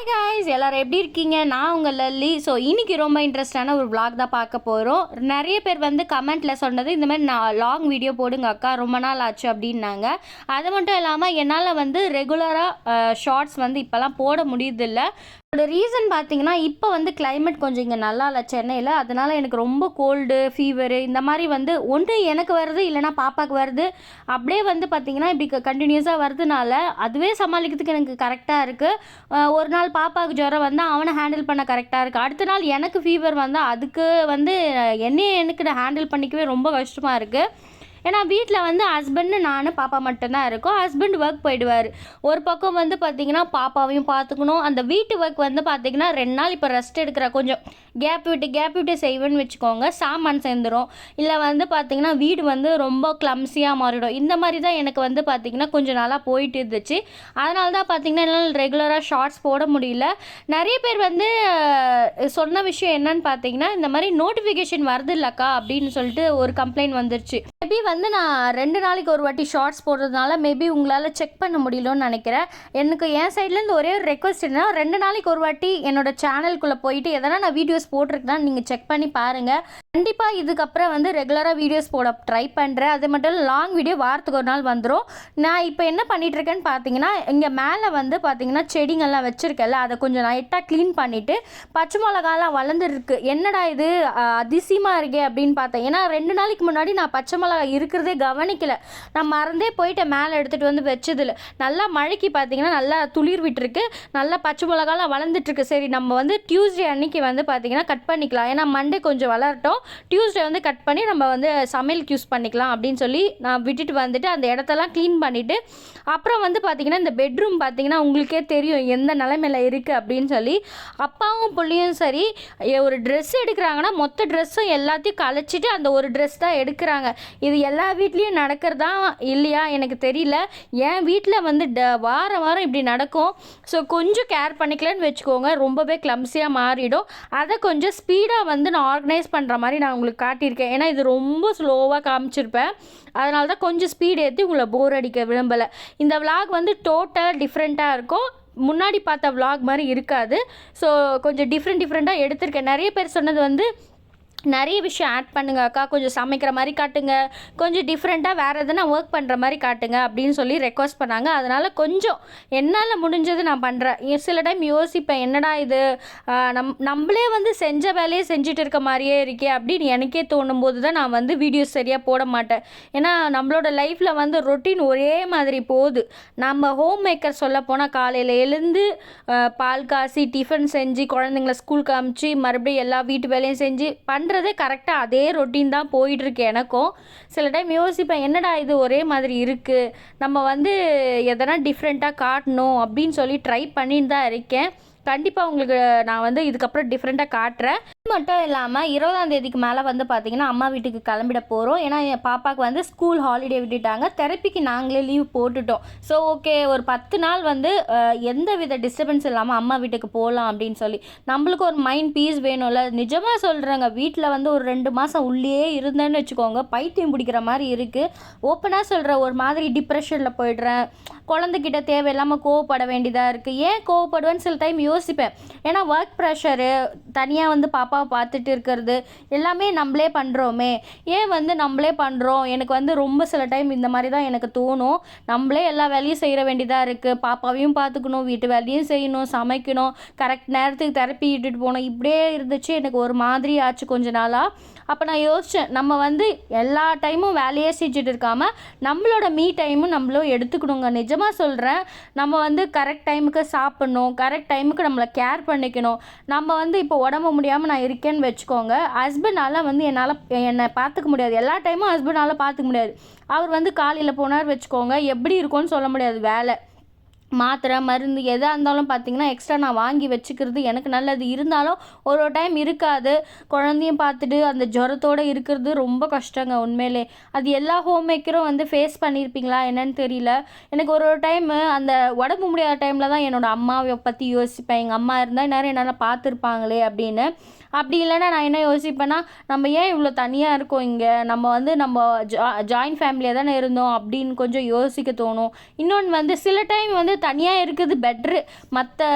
Hi guys, எல்லாரும் எப்படி இருக்கீங்க? நான் உங்கள் லல்லி. ஸோ இன்றைக்கி ரொம்ப இன்ட்ரெஸ்டான ஒரு vlog தான் பார்க்க போகிறோம். நிறைய பேர் வந்து கமெண்ட்டில் சொன்னது இந்த மாதிரி நான் லாங் வீடியோ போடுங்க அக்கா, ரொம்ப நாள் ஆச்சு அப்படின்னாங்க. அது மட்டும் இல்லாமல் என்னால் வந்து ரெகுலராக ஷார்ட்ஸ் வந்து இப்போல்லாம் போட முடியுதில்ல. அதோட ரீசன் பார்த்தீங்கன்னா, இப்போ வந்து கிளைமேட் கொஞ்சம் இங்கே நல்லா இல்லை சென்னையில். அதனால் எனக்கு ரொம்ப கோல்டு, ஃபீவரு இந்த மாதிரி வந்து ஒன்று எனக்கு வருது, இல்லைனா பாப்பாவுக்கு வருது. அப்படியே வந்து பார்த்திங்கன்னா இப்படி கண்டினியூஸாக வருதுனால அதுவே சமாளிக்கிறதுக்கு எனக்கு கரெக்டாக இருக்குது. ஒரு நாள் பாப்பாவுக்கு ஜுரம் வந்தால் அவனை ஹேண்டில் பண்ண கரெக்டாக இருக்குது. அடுத்த நாள் எனக்கு ஃபீவர் வந்தால் அதுக்கு வந்து எனக்கு நான் ஹேண்டில் பண்ணிக்கவே ரொம்ப கஷ்டமாக இருக்குது. ஏன்னா வீட்டில் வந்து ஹஸ்பண்டு நான் பாப்பா மட்டும்தான் இருக்கோம். ஹஸ்பண்ட் ஒர்க் போயிடுவார். ஒரு பக்கம் வந்து பார்த்திங்கன்னா பாப்பாவையும் பார்த்துக்கணும். அந்த வீட்டு ஒர்க் வந்து பார்த்திங்கன்னா 2 நாள் இப்போ ரெஸ்ட் எடுக்கிற கொஞ்சம் கேப் விட்டு செய்வேன்னு வச்சுக்கோங்க. சாமான் சேர்ந்துடும், இல்லை வந்து பார்த்திங்கன்னா வீடு வந்து ரொம்ப கிளம்ஸியாக மாறிடும். இந்த மாதிரி தான் எனக்கு வந்து பார்த்திங்கன்னா கொஞ்சம் நாளாக போயிட்டு இருந்துச்சு. அதனால தான் பார்த்திங்கன்னா என்னால் ரெகுலராக ஷார்ட்ஸ் போட முடியல. நிறைய பேர் வந்து சொன்ன விஷயம் என்னன்னு பார்த்திங்கன்னா, இந்த மாதிரி நோட்டிஃபிகேஷன் வருது இல்லைக்கா அப்படின்னு சொல்லிட்டு ஒரு கம்ப்ளைண்ட் வந்துருச்சு. மேபி வந்து நான் 2 நாளைக்கு ஒரு வாட்டி ஷார்ட்ஸ் போடுறதுனால மேபி உங்களால் செக் பண்ண முடியலன்னு நினைக்கிறேன். எனக்கு என் சைட்லேருந்து ஒரே ஒரு ரெக்வஸ்ட் என்ன, 2 நாளைக்கு ஒரு வாட்டி என்னோடய சேனலுக்குள்ளே போயிட்டு எதனா நான் வீடியோஸ் போட்டிருக்கேன்னா நீங்கள் செக் பண்ணி பாருங்கள். கண்டிப்பாக இதுக்கப்புறம் வந்து ரெகுலராக வீடியோஸ் போட ட்ரை பண்ணுறேன். அது மட்டும் இல்லை, லாங் வீடியோ வாரத்துக்கு ஒரு நாள் வந்துடும். நான் இப்போ என்ன பண்ணிகிட்ருக்கேன்னு பார்த்தீங்கன்னா, இங்கே மேலே வந்து பார்த்திங்கன்னா செடிங்கள்லாம் வச்சுருக்கேன்ல, அதை கொஞ்சம் லைட்டாக க்ளீன் பண்ணிவிட்டு பச்சை மிளகாலாம் வளர்ந்துருக்கு. என்னடா இது அதிசயமாக இருக்கே அப்படின்னு பார்த்தேன். ஏன்னா 2 நாளைக்கு முன்னாடி நான் பச்சை மிளகா இருக்கிறதே கவனிக்கலை. நான் மறந்தே போயிட்டு மேலே எடுத்துகிட்டு வந்து வச்சதில்லை. நல்லா மழைக்கு பார்த்திங்கன்னா நல்லா துளிர் விட்டுருக்கு, நல்லா பச்சை மிளகாலாம் வளர்ந்துட்டுருக்கு. சரி, நம்ம வந்து டியூஸ்டே அன்னைக்கு வந்து பார்த்திங்கன்னா கட் பண்ணிக்கலாம். ஏன்னா மண்டே கொஞ்சம் வளரட்டும், டியூஸ்டே வந்து கட் பண்ணி நம்ம வந்து சமையலுக்கு யூஸ் பண்ணிக்கலாம் அப்படின்னு சொல்லி நான் விட்டுட்டு வந்துட்டு அந்த இடத்தெல்லாம் க்ளீன் பண்ணிவிட்டு அப்புறம் வந்து பார்த்திங்கன்னா இந்த பெட்ரூம் பார்த்திங்கன்னா உங்களுக்கே தெரியும் எந்த நிலைமையில் இருக்குது அப்படின்னு சொல்லி, அப்பாவும் பிள்ளையும் சரி ஒரு ட்ரெஸ் எடுக்கிறாங்கன்னா மொத்த ட்ரெஸ்ஸும் எல்லாத்தையும் கலைச்சிட்டு அந்த ஒரு ட்ரெஸ் தான் எடுக்கிறாங்க. இது எல்லா வீட்லேயும் நடக்கிறதா இல்லையா எனக்கு தெரியல. என் வீட்டில் வந்து வாரம் வாரம் இப்படி நடக்கும். ஸோ கொஞ்சம் கேர் பண்ணிக்கலன்னு வச்சுக்கோங்க, ரொம்பவே கிளம்ஸியாக மாறிடும். அதை கொஞ்சம் ஸ்பீடாக வந்து நான் ஆர்கனைஸ் பண்ணுற மாதிரி நான் உங்களுக்கு காட்டியிருக்கேன். ஏன்னா இது ரொம்ப ஸ்லோவாக காமிச்சிருப்பேன். அதனால தான் கொஞ்சம் ஸ்பீட் ஏற்றி உங்களை போர் அடிக்க விரும்பலை. இந்த விலாக் வந்து டோட்டல் டிஃப்ரெண்ட்டாக இருக்கும். முன்னாடி பார்த்த விலாக் மாதிரி இருக்காது. ஸோ கொஞ்சம் டிஃப்ரெண்ட்டாக எடுத்திருக்கேன். நிறைய பேர் சொன்னது வந்து நிறைய விஷயம் ஆட் பண்ணுங்க அக்கா, கொஞ்சம் சமைக்கிற மாதிரி காட்டுங்க, கொஞ்சம் டிஃப்ரெண்ட்டாக வேறு எதனா ஒர்க் பண்ணுற மாதிரி காட்டுங்க அப்படின்னு சொல்லி ரெக்வஸ்ட் பண்ணாங்க. அதனால் கொஞ்சம் என்னால் முடிஞ்சது நான் பண்ணுறேன். சில டைம் யோசிப்பேன், என்னடா இது நம்மளே வந்து செஞ்ச வேலையே செஞ்சுட்டு இருக்க மாதிரியே இருக்கே அப்படின்னு எனக்கே தோணும் போது தான் நான் வந்து வீடியோஸ் சரியாக போட மாட்டேன். ஏன்னா நம்மளோட லைஃப்பில் வந்து ரொட்டீன் ஒரே மாதிரி போகுது. நம்ம ஹோம் மேக்கர் சொல்ல போனால் காலையில் எழுந்து பால் காசி டிஃபன் செஞ்சு குழந்தைங்கள ஸ்கூலுக்கு அனுப்பிச்சி மறுபடியும் எல்லா வீட்டு வேலையும் செஞ்சு பண்ணுறதே கரெக்டாக அதே ரொட்டீன் தான் போயிட்டுருக்கு எனக்கும். சில டைம் யோசிப்பேன், என்னடா இது ஒரே மாதிரி இருக்குது, நம்ம வந்து எதனா டிஃப்ரெண்ட்டாக காட்டணும் அப்படின்னு சொல்லி ட்ரை பண்ணின்னு தான் இருக்கேன். கண்டிப்பாக உங்களுக்கு நான் வந்து இதுக்கப்புறம் டிஃப்ரெண்ட்டாக காட்டுறேன். இது மட்டும் இல்லாமல் 20ஆம் தேதிக்கு மேலே வந்து பார்த்திங்கன்னா அம்மா வீட்டுக்கு கிளம்பிட போகிறோம். ஏன்னா என் பாப்பாவுக்கு வந்து ஸ்கூல் ஹாலிடே விட்டுட்டாங்க, தெரப்பிக்கு நாங்களே லீவ் போட்டுட்டோம். ஸோ ஓகே, ஒரு 10 நாள் வந்து எந்த வித டிஸ்டர்பன்ஸ் இல்லாமல் அம்மா வீட்டுக்கு போகலாம் அப்படின்னு சொல்லி நம்மளுக்கு ஒரு மைண்ட் பீஸ் வேணும்ல. நிஜமாக சொல்கிறேங்க, வீட்டில் வந்து ஒரு 2 மாதம் உள்ளே இருந்தேன்னு வச்சுக்கோங்க, பைத்தியம் பிடிக்கிற மாதிரி இருக்குது. ஓப்பனாக சொல்கிறேன், ஒரு மாதிரி டிப்ரெஷனில் போய்ட்றேன். குழந்தைகிட்ட தேவையில்லாமல் கோவப்பட வேண்டியதாக இருக்குது. ஏன் கோவப்படுவேன்னு சில டைம் யோசிப்பேன். ஏன்னா ஒர்க் ப்ரெஷரு, தனியாக வந்து பாப்பாவை பார்த்துட்டு இருக்கிறது எல்லாமே நம்மளே பண்ணுறோமே, ஏன் வந்து நம்மளே பண்ணுறோம். எனக்கு வந்து ரொம்ப சில டைம் இந்த மாதிரி தான் எனக்கு தோணும். நம்மளே எல்லா வேலையும் செய்ய வேண்டியதாக இருக்குது. பாப்பாவையும் பார்த்துக்கணும், வீட்டு வேலையும் செய்யணும், சமைக்கணும், கரெக்ட் நேரத்துக்கு தெரப்பி இட்டுட்டு போகணும். இப்படியே இருந்துச்சு, எனக்கு ஒரு மாதிரி ஆச்சு கொஞ்ச நாளாக. அப்போ நான் யோசித்தேன், நம்ம வந்து எல்லா டைமும் வேலையே செஞ்சுட்டு இருக்காமல் நம்மளோட மீ டைமும் நம்மளும் எடுத்துக்கணுங்க. நிஜமாக சொல்கிறேன், நம்ம வந்து கரெக்ட் டைமுக்கு சாப்பிட்ணும், கரெக்ட் டைமுக்கு நம்மளை கேர் பண்ணிக்கணும். நம்ம வந்து இப்போ உடம்பு முடியாமல் நான் இருக்கேன்னு வச்சுக்கோங்க, ஹஸ்பண்டால் வந்து என்னை பார்த்துக்க முடியாது. எல்லா டைமும் ஹஸ்பண்டால் பார்த்துக்க முடியாது. அவர் வந்து காலையில் போனார் வச்சுக்கோங்க, எப்படி இருக்கும்னு சொல்ல முடியாது. வேலை மாத்திரை மருந்து எதாக இருந்தாலும் பார்த்திங்கன்னா எக்ஸ்ட்ரா நான் வாங்கி வச்சுக்கிறது எனக்கு நல்லது. இருந்தாலும் ஒரு டைம் இருக்காது. குழந்தையும் பார்த்துட்டு அந்த ஜுரத்தோடு இருக்கிறது ரொம்ப கஷ்டங்க உண்மையிலே. அது எல்லா ஹோம் மேக்கரும் வந்து ஃபேஸ் பண்ணியிருப்பீங்களா என்னன்னு தெரியல. எனக்கு ஒரு டைமு அந்த உடம்பு முடியாத டைமில் தான் என்னோடய அம்மாவை பற்றி யோசிப்பேன். எங்கள் அம்மா இருந்தால் நேரம் என்னால் பார்த்துருப்பாங்களே அப்படின்னு. அப்படி இல்லைன்னா நான் என்ன யோசிப்பேன்னா, நம்ம ஏன் இவ்வளோ தனியாக இருக்கோம் இங்கே, நம்ம வந்து நம்ம ஜாயின்ட் ஃபேமிலியாக தானே இருந்தோம் அப்படின்னு கொஞ்சம் யோசிக்க தோணும். இன்னொன்று வந்து சில டைம் வந்து தனியாக இருக்கிறது பெட்ரு. மற்ற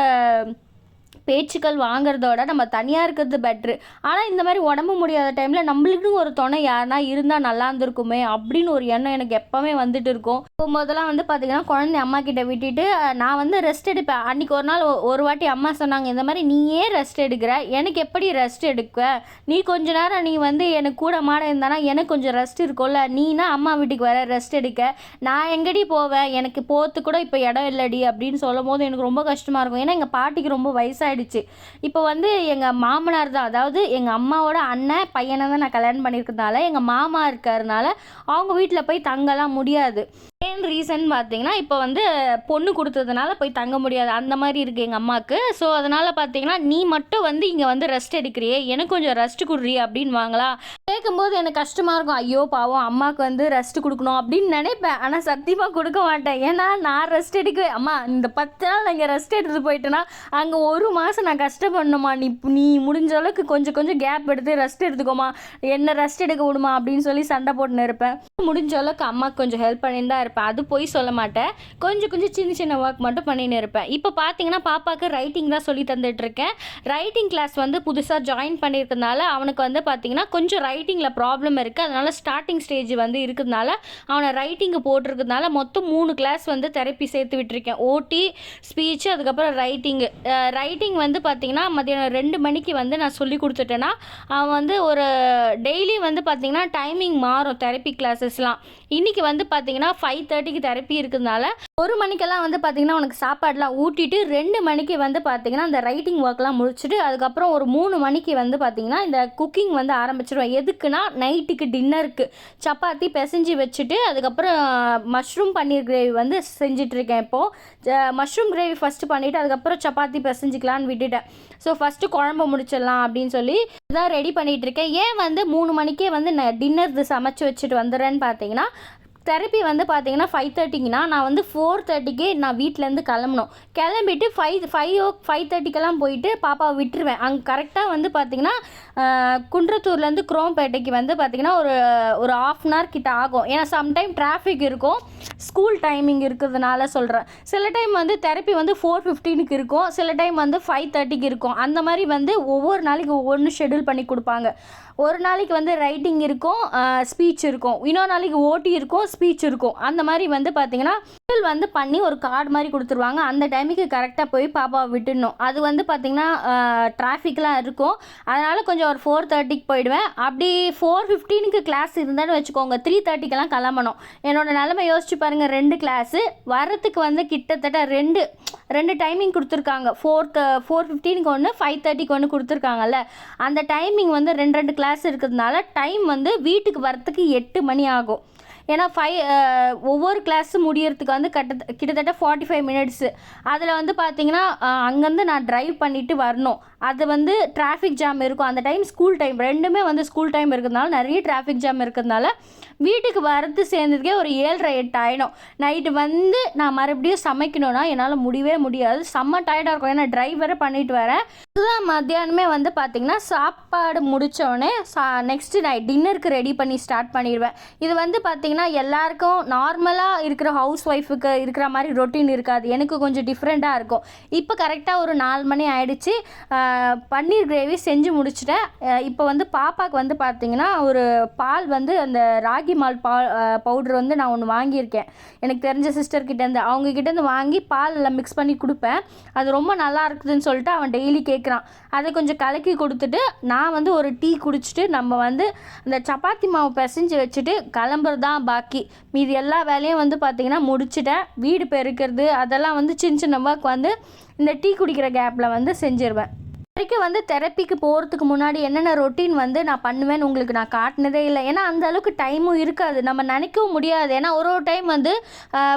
பேச்சுக்கள் வாங்குறதோட நம்ம தனியாக இருக்கிறது பெட்ரு. ஆனால் இந்த மாதிரி உடம்பு முடியாத டைமில் நம்மளுக்குன்னு ஒரு துணை யாருனா இருந்தால் நல்லா இருந்திருக்குமே அப்படின்னு ஒரு எண்ணம் எனக்கு எப்போவுமே வந்துட்டு இருக்கும். போகும்போதெல்லாம் வந்து பார்த்திங்கன்னா குழந்தை அம்மா கிட்ட விட்டுட்டு நான் வந்து ரெஸ்ட் எடுப்பேன். அன்றைக்கி ஒரு நாள் ஒரு வாட்டி அம்மா சொன்னாங்க, இந்த மாதிரி நீயே ரெஸ்ட் எடுக்கிற, எனக்கு எப்படி ரெஸ்ட் எடுக்க, நீ கொஞ்ச நேரம் நீ வந்து எனக்கு கூட மாட இருந்தானா எனக்கு கொஞ்சம் ரெஸ்ட் இருக்கும்ல, நீனா அம்மா வீட்டுக்கு வர ரெஸ்ட் எடுக்க, நான் எங்கடி போவேன், எனக்கு போகிறதுக்கு கூட இப்போ இடம் இல்லடி அப்படின்னு சொல்லும் போது எனக்கு ரொம்ப கஷ்டமாக இருக்கும். ஏன்னா எங்கள் பாட்டிக்கு ரொம்ப வயசாகிடுச்சு. இப்போ வந்து எங்கள் மாமனார் தான், அதாவது எங்கள் அம்மாவோட அண்ணன் பையனை தான் நான் கல்யாணம் பண்ணியிருக்கிறதுனால எங்கள் மாமா இருக்கிறதுனால அவங்க வீட்டில் போய் தங்கலாம் முடியாது. ஏன் ரீசன் பார்த்தீங்கன்னா இப்போ வந்து பொண்ணு கொடுத்ததுனால போய் தங்க முடியாது, அந்த மாதிரி இருக்குது எங்கள் அம்மாவுக்கு. ஸோ அதனால் பார்த்தீங்கன்னா நீ மட்டும் வந்து இங்கே வந்து ரெஸ்ட் எடுக்கிறியே, எனக்கு கொஞ்சம் ரெஸ்ட் கொடுறி அப்படின்னு வாங்களா. கேட்கும்போது எனக்கு கஷ்டமாக இருக்கும். ஐயோ பாவம் அம்மாவுக்கு வந்து ரெஸ்ட் கொடுக்கணும் அப்படின்னு நினைப்பேன். ஆனால் சத்தியமாக கொடுக்க மாட்டேன். ஏன்னா நான் ரெஸ்ட் எடுக்கவே, அம்மா இந்த 10 நாள் நான் இங்கே ரெஸ்ட் எடுத்துகிட்டு போயிட்டேன்னா அங்கே 1 மாதம் நான் கஷ்டப்படணுமா, நீ முடிஞ்ச அளவுக்கு கொஞ்சம் கொஞ்சம் கேப் எடுத்து ரெஸ்ட் எடுத்துக்கோமா, என்ன ரெஸ்ட் எடுக்க விடுமா அப்படின்னு சொல்லி சண்டை போட்டுன்னு இருப்பேன். முடிஞ்ச அளவுக்கு அம்மாவுக்கு கொஞ்சம் ஹெல்ப் பண்ணிட்டு தான் இருப்பேன். அது போய் சொல்ல மாட்டேன், கொஞ்சம் கொஞ்சம் சின்ன சின்ன ஒர்க் மட்டும் பண்ணின்னு இருப்பேன். இப்போ பார்த்தீங்கன்னா பாப்பாவுக்கு ரைட்டிங் தான் சொல்லி தந்துட்டுருக்கேன். ரைட்டிங் கிளாஸ் வந்து புதுசாக ஜாயின் பண்ணியிருக்கிறதுனால அவனுக்கு வந்து பார்த்தீங்கன்னா கொஞ்சம் ரைட்டிங்கில் ப்ராப்ளம் இருக்குது. அதனால் ஸ்டார்டிங் ஸ்டேஜ் வந்து இருக்கிறதுனால அவனை ரைட்டிங்கு போட்டிருக்கிறதுனால மொத்தம் 3 கிளாஸ் வந்து தெரப்பி சேர்த்து விட்டுருக்கேன். ஓடி, ஸ்பீச், அதுக்கப்புறம் ரைட்டிங் வந்து பார்த்தீங்கன்னா மதியானம் 2 மணிக்கு வந்து நான் சொல்லி கொடுத்துட்டேன்னா அவன் வந்து ஒரு டெய்லி வந்து பார்த்தீங்கன்னா டைமிங் மாறும் தெரப்பி கிளாஸஸ்லாம். இன்றைக்கி வந்து பார்த்தீங்கன்னா 5:30க்கு தெரப்பி இருக்கிறதுனால 1 மணிக்கெல்லாம் வந்து பார்த்திங்கன்னா உனக்கு சாப்பாடெலாம் ஊட்டிட்டு 2 மணிக்கு வந்து பார்த்திங்கன்னா அந்த ரைட்டிங் ஒர்க்லாம் முடிச்சுட்டு அதுக்கப்புறம் ஒரு 3 மணிக்கு வந்து பார்த்திங்கன்னா இந்த குக்கிங் வந்து ஆரம்பிச்சிடுவேன். எதுக்குன்னா நைட்டுக்கு டின்னருக்கு சப்பாத்தி பிசைஞ்சு வச்சுட்டு அதுக்கப்புறம் மஷ்ரூம் பன்னீர் கிரேவி வந்து செஞ்சிட்ருக்கேன். இப்போது மஷ்ரூம் கிரேவி ஃபஸ்ட்டு பண்ணிவிட்டு அதுக்கப்புறம் சப்பாத்தி பிசைஞ்சிக்கலான்னு விட்டுட்டேன். ஸோ ஃபஸ்ட்டு குழம்பு முடிச்சிடலாம் அப்படின்னு சொல்லி இதான் ரெடி பண்ணிகிட்ருக்கேன். ஏன் வந்து 3 மணிக்கே வந்து நான் டின்னர் சமைச்சு வச்சுட்டு வந்துடுறேன்னு பார்த்தீங்கன்னா தெரப்பி வந்து பார்த்தீங்கன்னா 5:30க்குனா நான் வந்து 4:30க்கே நான் வீட்டிலேருந்து கிளம்பிட்டு 5:30க்கெல்லாம் போயிட்டு பாப்பாவை விட்டுருவேன். அங்கே கரெக்டாக வந்து பார்த்திங்கன்னா குன்றத்தூர்லேருந்து குரோம்பேட்டைக்கு வந்து பார்த்திங்கன்னா ஒரு 1/2 hour கிட்ட ஆகும். ஏன்னா சம்டைம் டிராஃபிக் இருக்கும், ஸ்கூல் டைமிங் இருக்கிறதுனால சொல்கிறேன். சில டைம் வந்து தெரப்பி வந்து 4:15க்கு இருக்கும், சில டைம் வந்து 5:30க்கு இருக்கும். அந்த மாதிரி வந்து ஒவ்வொரு நாளைக்கு ஒவ்வொன்று ஷெடியூல் பண்ணி கொடுப்பாங்க. ஒரு நாளைக்கு வந்து ரைட்டிங் இருக்கும், ஸ்பீச் இருக்கும், இன்னொரு நாளைக்கு ஓடி இருக்கும், ஸ்பீச் இருக்கும். அந்த மாதிரி வந்து பார்த்திங்கன்னா வந்து பண்ணி ஒரு கார்டு மாதிரி கொடுத்துருவாங்க. அந்த டைமுக்கு கரெக்டாக போய் பாப்பாவை விட்டுடணும். அது வந்து பார்த்திங்கன்னா டிராஃபிக்லாம் இருக்கும், அதனால் கொஞ்சம் ஒரு 4:30க்கு போயிடுவேன். அப்படி 4:15க்கு கிளாஸ் இருந்தான்னு வச்சுக்கோங்க, 3:30க்கெல்லாம் கிளம்பணும். என்னோடய நிலைமை யோசிச்சு பாருங்கள், 2 கிளாஸு வர்றதுக்கு வந்து கிட்டத்தட்ட ரெண்டு டைமிங் கொடுத்துருக்காங்க. 4:15க்கு ஒன்று, 5:30க்கு ஒன்று கொடுத்துருக்காங்கல்ல. அந்த டைமிங் வந்து 2 கிளாஸ் இருக்கிறதுனால டைம் வந்து வீட்டுக்கு வரத்துக்கு 8 மணி ஆகும். ஏன்னா ஒவ்வொரு கிளாஸு முடியறதுக்கு வந்து கிட்டத்தட்ட 45 மினிட்ஸு. அதில் வந்து பார்த்திங்கன்னா அங்கேருந்து நான் ட்ரைவ் பண்ணிவிட்டு வரணும். அது வந்து டிராஃபிக் ஜாம் இருக்கும். அந்த டைம் ஸ்கூல் டைம், ரெண்டுமே வந்து ஸ்கூல் டைம் இருக்கிறதுனால நிறைய டிராஃபிக் ஜாம் இருக்கிறதுனால வீட்டுக்கு வரது சேர்ந்ததுக்கே ஒரு 7:30 8 ஆகிடும். நைட்டு வந்து நான் மறுபடியும் சமைக்கணுன்னா என்னால் முடியவே முடியாது, செம்ம டயர்டாக இருக்கும். ஏன்னா டிரைவரை பண்ணிட்டு வரேன். இதுதான் மத்தியானமே வந்து பார்த்திங்கன்னா சாப்பாடு முடித்தோடனே நெக்ஸ்ட்டு நைட் டின்னருக்கு ரெடி பண்ணி ஸ்டார்ட் பண்ணிடுவேன். இது வந்து பார்த்திங்கன்னா எல்லாருக்கும் நார்மலாக இருக்கிற ஹவுஸ் ஒய்ஃபுக்கு இருக்கிற மாதிரி ரொட்டீன் இருக்காது, எனக்கு கொஞ்சம் டிஃப்ரெண்ட்டாக இருக்கும். இப்போ கரெக்டாக ஒரு 4 மணி ஆகிடுச்சு. பன்னீர் கிரேவி செஞ்சு முடிச்சிட்டேன். இப்போ வந்து பாப்பாவுக்கு வந்து பார்த்திங்கன்னா ஒரு பால் வந்து அந்த ராகி மால் பவுட்ரு வந்து நான் ஒன்று வாங்கியிருக்கேன், எனக்கு தெரிஞ்ச சிஸ்டர்கிட்டேருந்து. அவங்கக்கிட்டேருந்து வாங்கி பாலில் மிக்ஸ் பண்ணி கொடுப்பேன். அது ரொம்ப நல்லா இருக்குதுன்னு சொல்லிட்டு அவன் டெய்லி கேட்குறான். அதை கொஞ்சம் கலக்கி கொடுத்துட்டு நான் வந்து ஒரு டீ குடிச்சிட்டு நம்ம வந்து இந்த சப்பாத்தி மாவு பிசைஞ்சு வச்சுட்டு கிளம்புறது தான் பாக்கி. மீதி எல்லா வேலையும் வந்து பார்த்திங்கன்னா முடிச்சிட்டேன். வீடு பெருக்கிறது அதெல்லாம் வந்து சின்ன சின்ன ஒர்க் வந்து இந்த டீ குடிக்கிற கேப்பில் வந்து செஞ்சிருவேன். வரைக்கும் வந்து தெரப்பிக்கு போகிறதுக்கு முன்னாடி என்னென்ன ரொட்டீன் வந்து நான் பண்ணுவேன்னு உங்களுக்கு நான் காட்டினதே இல்லை. ஏன்னா அந்த அளவுக்கு டைமும் இருக்காது, நம்ம நினைக்கவும் முடியாது. ஏன்னா ஒரு டைம் வந்து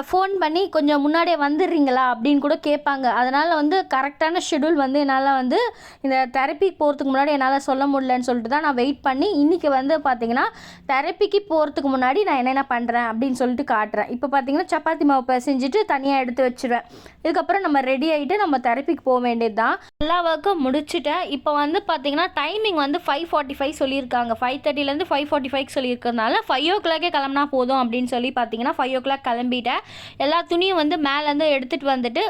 ஃபோன் பண்ணி கொஞ்சம் முன்னாடியே வந்துடுறீங்களா அப்படின்னு கூட கேட்பாங்க. அதனால் வந்து கரெக்டான ஷெடியூல் வந்து என்னால் வந்து இந்த தெரப்பிக்கு போகிறதுக்கு முன்னாடி என்னால் சொல்ல முடியலன்னு சொல்லிட்டு தான் நான் வெயிட் பண்ணி இன்றைக்கி வந்து பார்த்திங்கன்னா தெரப்பிக்கு போகிறதுக்கு முன்னாடி நான் என்னென்ன பண்ணுறேன் அப்படின்னு சொல்லிட்டு காட்டுறேன். இப்போ பார்த்திங்கன்னா சப்பாத்தி மாவு பிசைஞ்சிட்டு தனியாக எடுத்து வச்சுருவேன். இதுக்கப்புறம் நம்ம ரெடி ஆகிட்டு நம்ம தெரப்பிக்கு போக வேண்டியது தான். எல்லா ஒர்க்கும் முடிச்சு முடிச்சுட்டேன். இப்போ வந்து பார்த்தீங்கன்னா டைமிங் வந்து 5:45 சொல்லியிருக்காங்க. 5:30லேருந்து 5:45 சொல்லியிருக்கிறதுனால 5:00 கிளம்புனா போதும் அப்படின்னு சொல்லி பார்த்தீங்கன்னா 5:00 கிளம்பிட்டேன். எல்லா துணியும் வந்து மேலேருந்து எடுத்துகிட்டு வந்துட்டு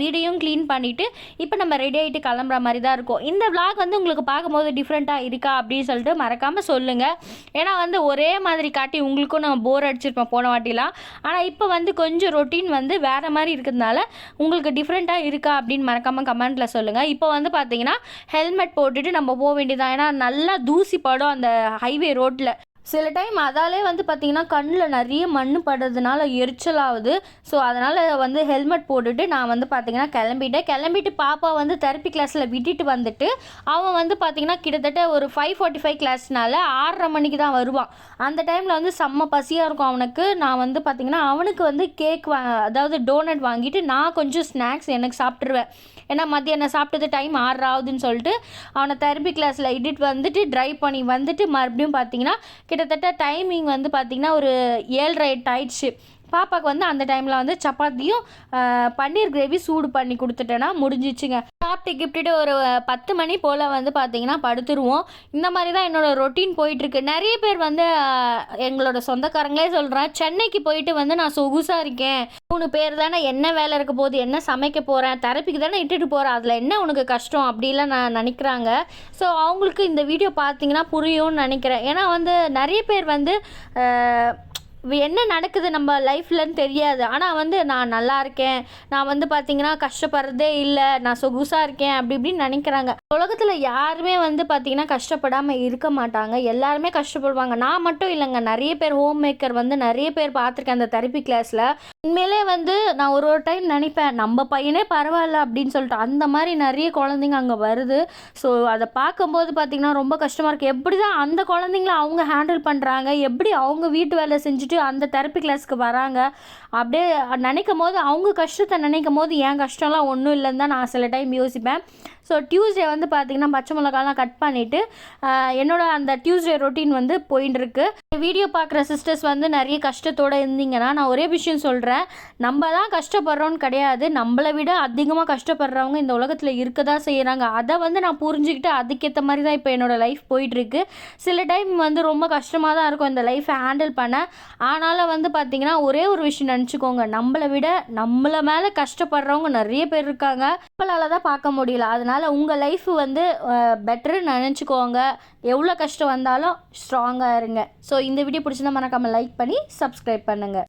வீடையும் க்ளீன் பண்ணிவிட்டு இப்போ நம்ம ரெடி ஆகிட்டு கிளம்புற மாதிரி தான் இருக்கும். இந்த விளாக் வந்து உங்களுக்கு பார்க்கும்போது டிஃப்ரெண்ட்டாக இருக்கா அப்படின்னு சொல்லிட்டு மறக்காமல் சொல்லுங்கள். ஏன்னா வந்து ஒரே மாதிரி காட்டி உங்களுக்கும் நான் போர் அடிச்சிருப்பேன் போன வாட்டிலாம். ஆனால் இப்போ வந்து கொஞ்சம் ரொட்டீன் வந்து வேறு மாதிரி இருக்கிறதுனால உங்களுக்கு டிஃப்ரெண்ட்டாக இருக்கா அப்படின்னு மறக்காமல் கமெண்ட்டில் சொல்லுங்கள். இப்போ வந்து பார்த்தீங்கன்னா ஹெல்மெட் போட்டுட்டு நம்ம போக வேண்டியதான். ஏன்னா நல்லா தூசி படும் அந்த ஹைவே ரோட்டில். சில டைம் அதாலே வந்து பார்த்திங்கன்னா கண்ணில் நிறைய மண் படுறதுனால எரிச்சலாகுது. ஸோ அதனால் வந்து ஹெல்மெட் போட்டுட்டு நான் வந்து பார்த்திங்கன்னா கிளம்பிட்டு பாப்பா வந்து தெரப்பி கிளாஸில் விட்டுட்டு வந்துட்டு அவன் வந்து பார்த்திங்கன்னா கிட்டத்தட்ட ஒரு 5:45 கிளாஸ்னால 6:30 மணிக்கு தான் வருவான். அந்த டைமில் வந்து செம்ம பசியாக இருக்கும் அவனுக்கு. நான் வந்து பார்த்திங்கன்னா அவனுக்கு வந்து கேக் அதாவது டோனட் வாங்கிட்டு நான் கொஞ்சம் ஸ்நாக்ஸ் எனக்கு சாப்பிட்ருவேன். ஏன்னா மத்தியானம் சாப்பிட்டது டைம் 6 ஆகுதுன்னு சொல்லிட்டு அவனை தெரப்பி கிளாஸில் இட்டுட்டு வந்துட்டு ட்ரைவ் பண்ணி வந்துட்டு மறுபடியும் பார்த்திங்கன்னா கிட்டத்தட்ட டைமிங் வந்து பார்த்திங்கன்னா ஒரு 7:30 ஆயிடுச்சு. பாப்பாவுக்கு வந்து அந்த டைமில் வந்து சப்பாத்தியும் பன்னீர் கிரேவி சூடு பண்ணி கொடுத்துட்டேன்னா முடிஞ்சிச்சுங்க. சாப்பிட்டு கிப்ட்டு ஒரு 10 மணி போல் வந்து பார்த்திங்கன்னா படுத்துருவோம். இந்த மாதிரி தான் என்னோடய ரொட்டீன் போயிட்டுருக்கு. நிறைய பேர் வந்து எங்களோட சொந்தக்காரங்களே சொல்கிறேன், சென்னைக்கு போயிட்டு வந்து நான் சொகுசாக இருக்கேன், 3 பேர் தானே, என்ன வேலை இருக்க போது, என்ன சமைக்க போகிறேன், தெரப்பிக்கு தானே இட்டுட்டு போகிறேன், அதில் என்ன உனக்கு கஷ்டம் அப்படிலாம் நான் நினைக்கிறாங்க. ஸோ அவங்களுக்கு இந்த வீடியோ பார்த்திங்கன்னா புரியும்னு நினைக்கிறேன். ஏன்னா வந்து நிறைய பேர் வந்து என்ன நடக்குது நம்ம லைஃப்லன்னு தெரியாது. ஆனால் வந்து நான் நல்லா இருக்கேன், நான் வந்து பார்த்திங்கன்னா கஷ்டப்படுறதே இல்லை, நான் சொகுசாக இருக்கேன் அப்படி இப்படின்னு நினைக்கிறாங்க. உலகத்தில் யாருமே வந்து பார்த்திங்கன்னா கஷ்டப்படாமல் இருக்க மாட்டாங்க. எல்லாருமே கஷ்டப்படுவாங்க. நான் மட்டும் இல்லைங்க, நிறைய பேர் ஹோம் மேக்கர் வந்து நிறைய பேர் பார்த்துருக்கேன் அந்த தெரப்பி கிளாஸில். உண்மையிலே வந்து நான் ஒரு டைம் நினைப்பேன் நம்ம பையனே பரவாயில்ல அப்படின்னு சொல்லிட்டு. அந்த மாதிரி நிறைய குழந்தைங்க அங்கே வருது. ஸோ அதை பார்க்கும்போது பார்த்திங்கன்னா ரொம்ப கஷ்டமாக இருக்குது. எப்படி தான் அந்த குழந்தைங்கள அவங்க ஹேண்டில் பண்ணுறாங்க, எப்படி அவங்க வீட்டு வேலை செஞ்சுட்டு அந்த தெரப்பி கிளாஸ்க்கு வராங்க அப்படியே நினைக்கும் போது, அவங்க கஷ்டத்தை நினைக்கும் போது என் கஷ்டம்லாம் ஒன்றும் இல்லைன்னு தான் நான் சில டைம் யோசிப்பேன். ஸோ டியூஸ்டே வந்து பார்த்திங்கன்னா பச்சை மிளகாலாம் கட் பண்ணிவிட்டு என்னோட அந்த டியூஸ்டே ரொட்டீன் வந்து போயின்ட்டுருக்கு. வீடியோ பார்க்குற சிஸ்டர்ஸ் வந்து நிறைய கஷ்டத்தோடு இருந்தீங்கன்னா நான் ஒரே விஷயம் சொல்கிறேன், நம்ம தான் கஷ்டப்படுறோன்னு கிடையாது, நம்மளை விட அதிகமாக கஷ்டப்படுறவங்க இந்த உலகத்தில் இருக்க தான் செய்கிறாங்க. அதை வந்து நான் புரிஞ்சுக்கிட்டு அதுக்கேற்ற மாதிரி தான் இப்போ என்னோடய லைஃப் போயிட்டுருக்கு. சில டைம் வந்து ரொம்ப கஷ்டமாக தான் இருக்கும் இந்த லைஃப்பை ஹேண்டில் பண்ண. ஆனாலும் வந்து பார்த்திங்கன்னா ஒரே ஒரு விஷயம் நினச்சிக்கோங்க, நம்மளை விட நம்மளை மேலே கஷ்டப்படுறவங்க நிறைய பேர் இருக்காங்க. நம்மளால் தான் பார்க்க முடியல. அதனால் உங்கள் லைஃப் வந்து பெட்டர்னு நினச்சிக்கோங்க. எவ்வளோ கஷ்டம் வந்தாலும் ஸ்ட்ராங்காக இருங்க. ஸோ இந்த வீடியோ பிடிச்சிருந்தா மறக்காமல் லைக் பண்ணி சப்ஸ்கிரைப் பண்ணுங்கள்.